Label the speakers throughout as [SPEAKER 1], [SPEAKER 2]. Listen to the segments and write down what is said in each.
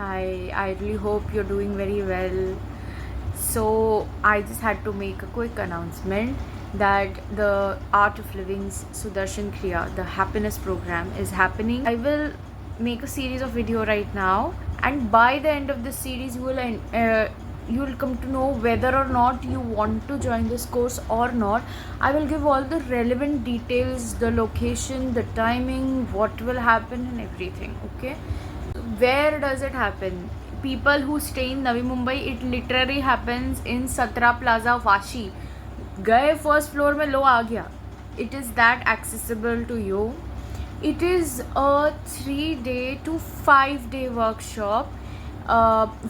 [SPEAKER 1] Hi, I really hope you're doing very well. So, I just had to make a quick announcement that the Art of Living's Sudarshan Kriya, the happiness program, is happening. I will make a series of video right now, and by the end of the series, you will come to know whether or not you want to join this course or not. I will give all the relevant details, the location, the timing, what will happen, and everything. Okay. Where does it happen? People who stay in Navi Mumbai, it literally happens in Satra Plaza, Vashi. गए first floor में लो आ गया. It is that accessible to you. It is a 3-day to 5-day workshop,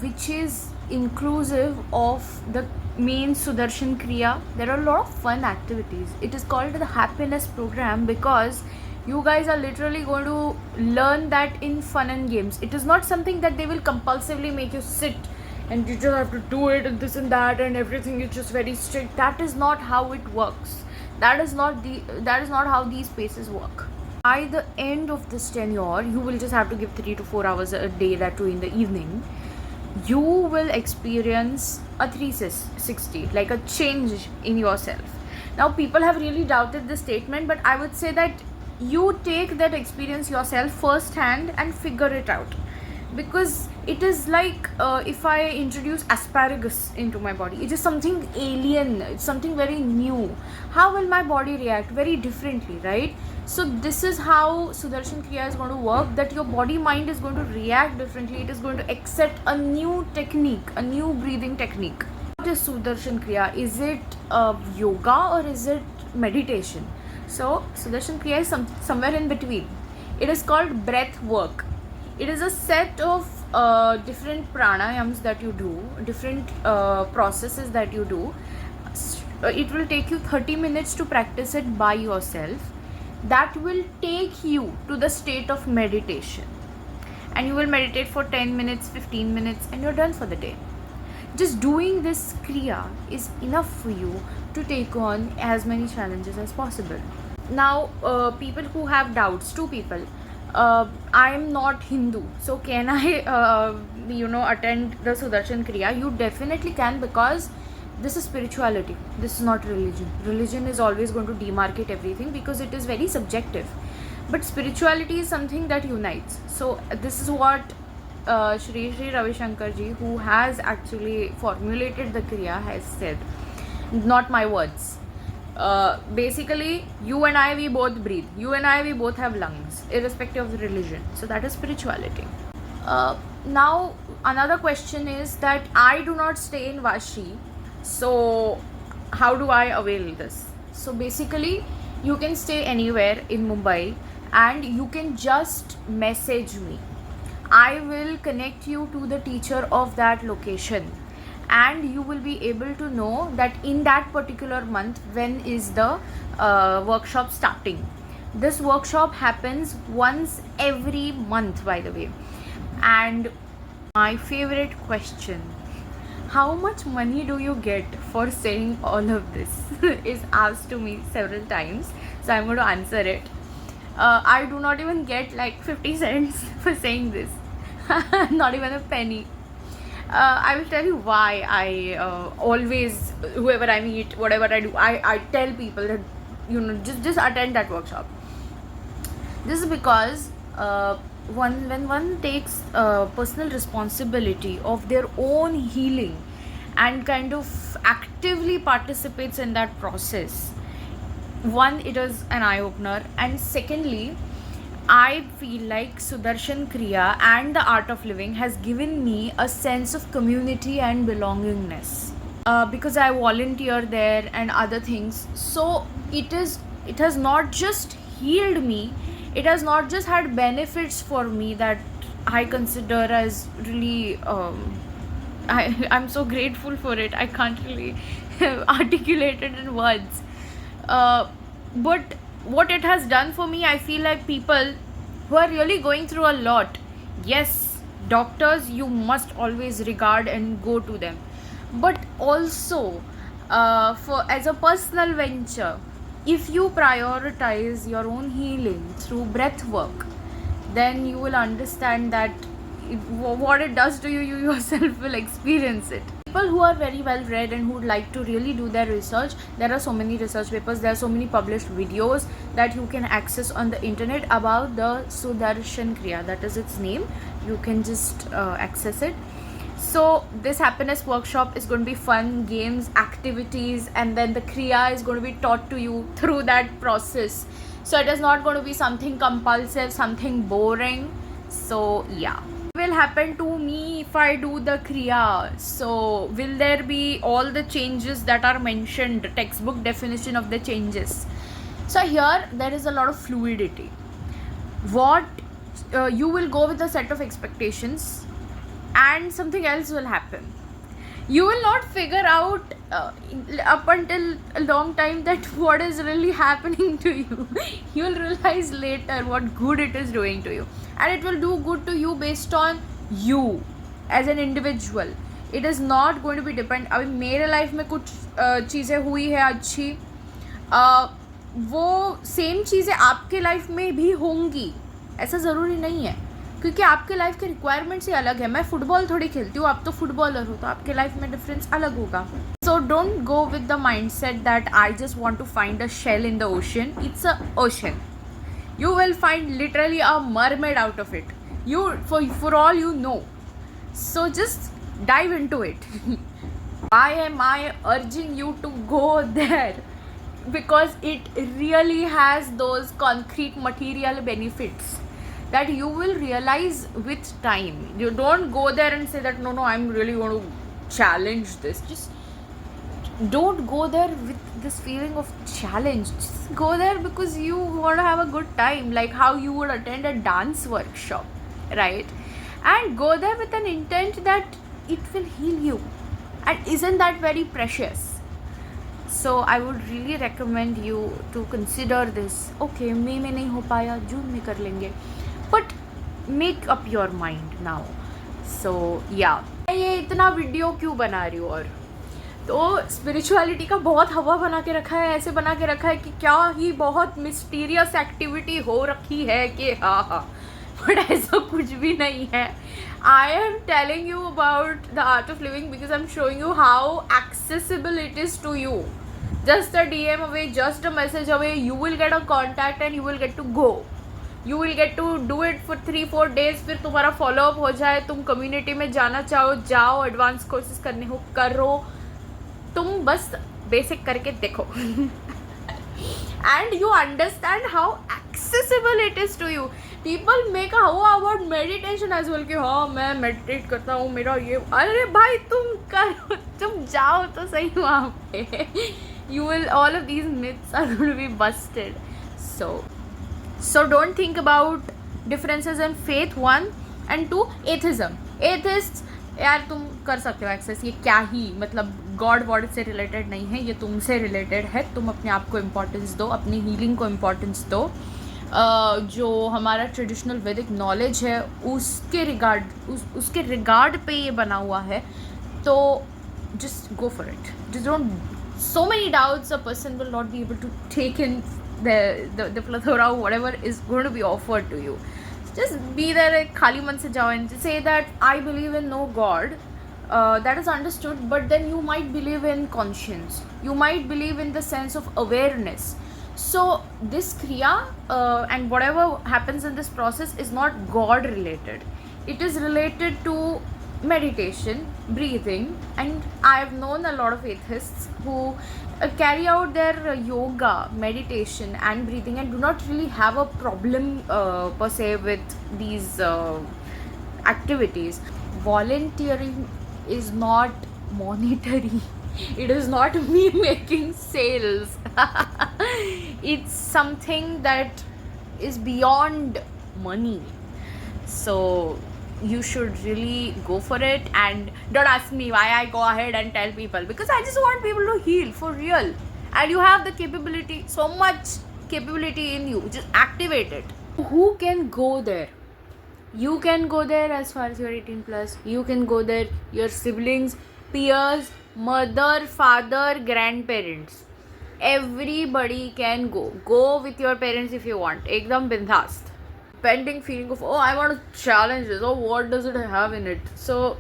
[SPEAKER 1] which is inclusive of the main Sudarshan Kriya. There are a lot of fun activities. It is called the happiness program because you guys are literally going to learn that in fun and games. It is not something that they will compulsively make you sit and you just have to do it and this and that and everything is just very strict. That is not how it works. That is not how these spaces work. By the end of this tenure, you will just have to give 3 to 4 hours a day, that too in the evening. You will experience a 360, like a change in yourself. Now, people have really doubted this statement, but I would say that you take that experience yourself firsthand and figure it out, because it is like if I introduce asparagus into my body, it is something alien, it's something very new. How will my body react? Very differently, right? So this is how Sudarshan Kriya is going to work, that your body mind is going to react differently. It is going to accept a new technique, a new breathing technique. What is Sudarshan Kriya? Is it yoga or is it meditation? So Sudarshan Kriya is somewhere in between. It is called breath work. It is a set of different pranayams that you do, different processes that you do. It will take you 30 minutes to practice it by yourself. That will take you to the state of meditation. And you will meditate for 10 minutes, 15 minutes, and you're done for the day. Just doing this Kriya is enough for you to take on as many challenges as possible. Now, people who have doubts, two people. I am not Hindu, so can I, attend the Sudarshan Kriya? You definitely can, because this is spirituality. This is not religion. Religion is always going to demarcate everything because it is very subjective. But spirituality is something that unites. So this is what Shri Ravi Shankar ji, who has actually formulated the Kriya, has said. Not my words. Basically, you and I, we both breathe. You and I, we both have lungs, irrespective of the religion. So that is spirituality. Now, another question is that I do not stay in Vashi. So how do I avail this? So basically, you can stay anywhere in Mumbai and you can just message me. I will connect you to the teacher of that location, and you will be able to know that in that particular month when is the workshop starting. This workshop happens once every month, by the way. And my favorite question, how much money do you get for saying all of this, is asked to me several times. So I'm going to answer it. I do not even get like 50 cents for saying this. Not even a penny. I will tell you why I always, whoever I meet, whatever I do, I tell people that, just attend that workshop. This is because when one takes personal responsibility of their own healing and kind of actively participates in that process, one, it is an eye-opener, and secondly, I feel like Sudarshan Kriya and the Art of Living has given me a sense of community and belongingness, because I volunteer there and other things. So it has not just healed me, it has not just had benefits for me that I consider as really I'm so grateful for it. I can't really articulate it in words. But what it has done for me, I feel like people who are really going through a lot, yes, doctors, you must always regard and go to them, but also for as a personal venture, if you prioritize your own healing through breath work, then you will understand that what it does to you, you yourself will experience it. People who are very well read and who would like to really do their research, there are so many research papers, there are so many published videos that you can access on the internet about the Sudarshan Kriya, that is its name. You can just access it. So this happiness workshop is going to be fun, games, activities, and then the Kriya is going to be taught to you through that process. So it is not going to be something compulsive, something boring. So yeah, what will happen to me if I do the Kriya? So will there be all the changes that are mentioned, textbook definition of the changes? So here there is a lot of fluidity. What you will go with a set of expectations, and something else will happen. You will not figure out up until a long time that what is really happening to you. You will realize later what good it is doing to you, and it will do good to you based on you as an individual. It is not going to be depend. अभी मेरे life में कुछ चीज़ें हुई है अच्छी, वो same चीज़ें आपके लाइफ में भी होंगी, ऐसा ज़रूरी नहीं है, क्योंकि आपके लाइफ के रिक्वायरमेंट्स ही अलग है. मैं फुटबॉल थोड़ी खेलती हूँ, आप तो फुटबॉलर हो, तो आपके लाइफ में डिफरेंस अलग होगा. So don't go with the mind set that I just want to find a shell in the ocean. It's a ocean. You will find literally a mermaid out of it. For all you know. So just dive into it. Why am I urging you to go there? Because it really has those concrete material benefits that you will realize with time. You don't go there and say that no, I'm really going to challenge this. Just don't go there with this feeling of challenge. Just go there because you want to have a good time, like how you would attend a dance workshop, right? And go there with an intent that it will heal you. And isn't that very precious? So I would really recommend you to consider this. Okay, मई में नहीं हो पाया, जून में कर लेंगे, but make up your mind now. So yeah, मैं ये इतना वीडियो क्यों बना रही हूँ? और तो स्पिरिचुअलिटी का बहुत हवा बना के रखा है, ऐसे बना के रखा है कि क्या ही बहुत मिस्टीरियस एक्टिविटी हो रखी है कि हाँ, बट ऐसा कुछ भी नहीं है. I am telling you about the art of living because I am showing you how accessible it is to you. Just a DM away, just a message away, you will get a contact and you will get to go. You will get to do it for 3-4 days. फिर तुम्हारा follow up हो जाए, तुम community में जाना चाहो जाओ, advance courses करने हो करो, तुम बस बेसिक करके देखो. And you understand how accessible it is to you. People make a how about meditation as well कि हाँ मैं meditate करता हूँ, मेरा ये, अरे भाई तुम करो, तुम जाओ तो सही वहाँ पे. You will, all of these myths are going to be busted. So don't think about differences in faith, 1, and 2, atheism. Atheists, यार तुम कर सकते हो एक्सेस, ये क्या ही मतलब गॉड वॉड से रिलेटेड नहीं है, ये तुमसे रिलेटेड है. तुम अपने आप को इम्पोर्टेंस दो, अपनी हीलिंग को इम्पोर्टेंस दो. जो हमारा ट्रेडिशनल वैदिक नॉलेज है उसके रिगार्ड पे ये बना हुआ है. तो just go for it. Just don't, so many doubts, a person will not be able to take in the plethora of whatever is going to be offered to you. Just be there, khali man se jao and say that I believe in no God. That is understood, but then you might believe in conscience, you might believe in the sense of awareness. So this kriya and whatever happens in this process is not God related. It is related to meditation, breathing, and I have known a lot of atheists who carry out their yoga, meditation and breathing and do not really have a problem per se with these activities. Volunteering is not monetary. It is not me making sales. It's something that is beyond money. So you should really go for it, and don't ask me why I go ahead and tell people, because I just want people to heal for real. And you have the capability, so much capability in you, just activate it. Who can go there? You can go there as far as you're 18 plus. You can go there, your siblings, peers, mother, father, grandparents, everybody can go with your parents if you want, ekdam bindast. pending feeling of, oh, I want to challenge this, oh, what does it have in it? So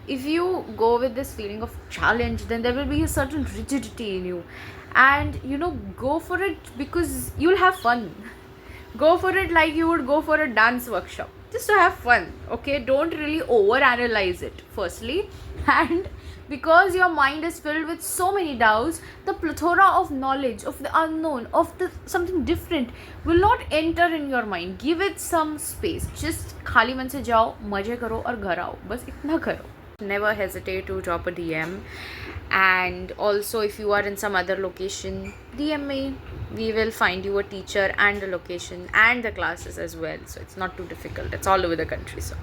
[SPEAKER 1] if you go with this feeling of challenge, then there will be a certain rigidity in you, and go for it because you'll have fun. Go for it like you would go for a dance workshop, just to have fun. Okay, don't really over analyze it firstly. And because your mind is filled with so many doubts, the plethora of knowledge of the unknown, of the something different, will not enter in your mind. Give it some space. Just खाली मन से जाओ, मजे करो और घर आओ, बस इतना करो. Never hesitate to drop a DM. And also, if you are in some other location, DM me. We will find you a teacher and a location and the classes as well, so it's not too difficult. It's all over the country, so